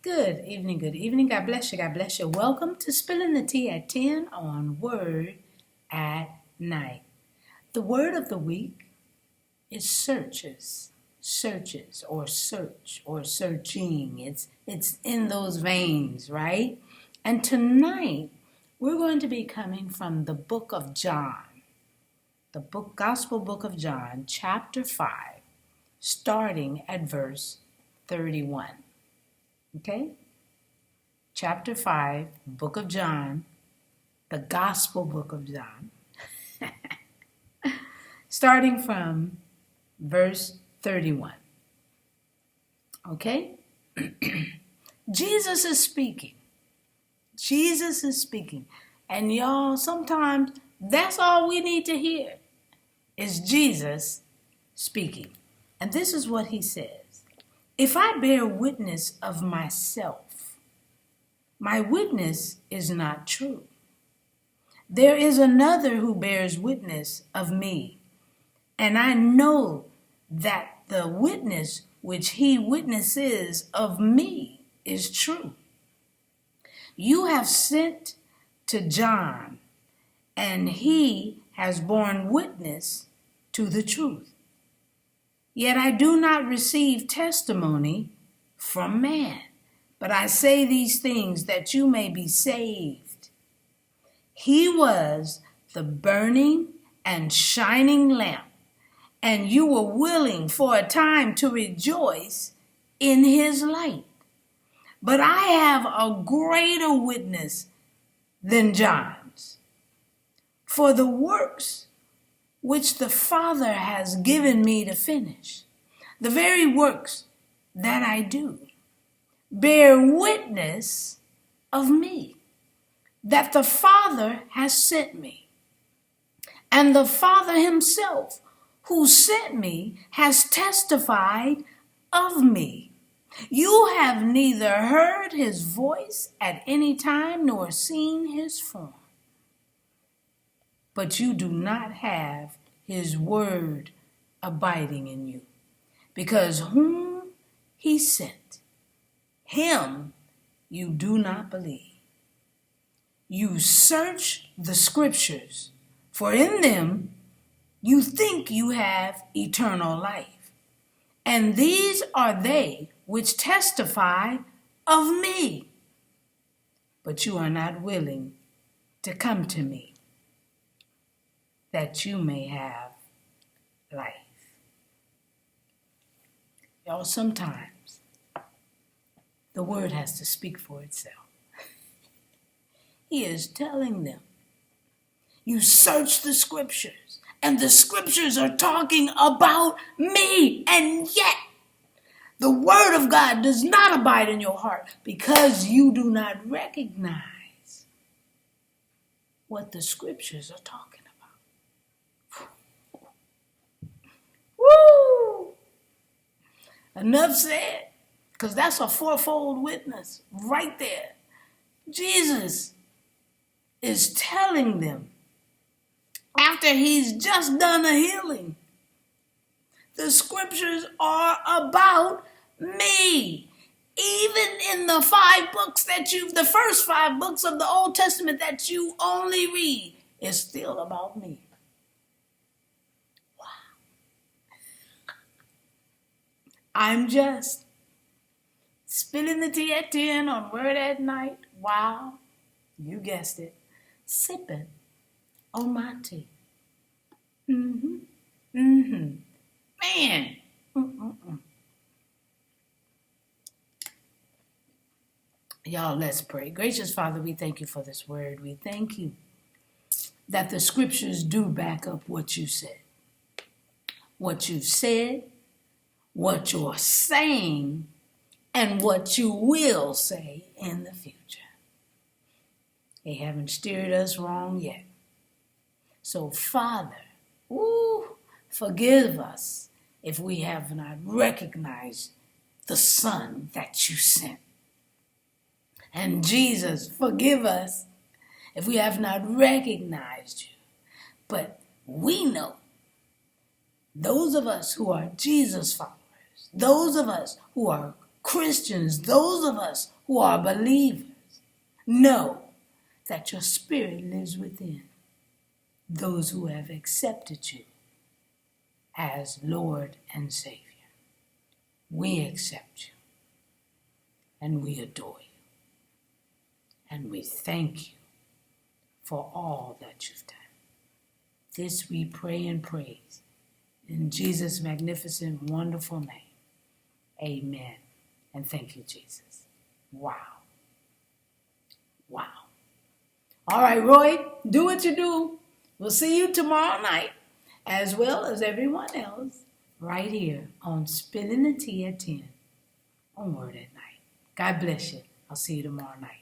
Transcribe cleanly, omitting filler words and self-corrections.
Good evening, good evening. God bless you, God bless you. Welcome to Spilling the Tea at 10 on Word at Night. The word of the week is searches, or search, or searching. It's in those veins, right? And tonight, we're going to be coming from the book of John, Gospel book of John, chapter 5, starting at verse 31. Okay? Chapter 5, book of John, the Gospel book of John, starting from verse 31. Okay? Jesus is speaking. Jesus is speaking. And y'all, sometimes that's all we need to hear is Jesus speaking. And this is what he says. If I bear witness of myself, my witness is not true. There is another who bears witness of me, and I know that the witness which he witnesses of me is true. You have sent to John, and he has borne witness to the truth. Yet I do not receive testimony from man, but I say these things that you may be saved. He was the burning and shining lamp, and you were willing for a time to rejoice in his light. But I have a greater witness than John's, for the works which the Father has given me to finish, the very works that I do, bear witness of me, that the Father has sent me. And the Father himself, who sent me, has testified of me. You have neither heard his voice at any time nor seen his form. But you do not have his word abiding in you, because whom he sent, him you do not believe. You search the scriptures, for in them you think you have eternal life. And these are they which testify of me. But you are not willing to come to me, that you may have life. Y'all, sometimes the word has to speak for itself. He is telling them, you search the scriptures, and the scriptures are talking about me, and yet the word of God does not abide in your heart because you do not recognize what the scriptures are talking about. Woo! Enough said, because that's a fourfold witness right there. Jesus is telling them, after he's just done a healing, the scriptures are about me. Even in the the first 5 books of the Old Testament that you only read, is still about me. I'm just spilling the tea at 10 on Word at Night. Wow, you guessed it. Sipping on my tea. Man. Y'all, let's pray. Gracious Father, we thank you for this word. We thank you that the scriptures do back up what you said. What you've said, what you're saying, and what you will say in the future. They haven't steered us wrong yet. So, Father, forgive us if we have not recognized the Son that you sent. And Jesus, forgive us if we have not recognized you. But we know, those of us who are Jesus followers, those of us who are Christians, those of us who are believers, know that your spirit lives within those who have accepted you as Lord and Savior. We accept you, and we adore you, and we thank you for all that you've done. This we pray and praise in Jesus' magnificent, wonderful name. Amen. And thank you, Jesus. Wow. Wow. All right, Roy, do what you do. We'll see you tomorrow night, as well as everyone else, right here on Spilling the Tea at 10 on Word at Night. God bless you. I'll see you tomorrow night.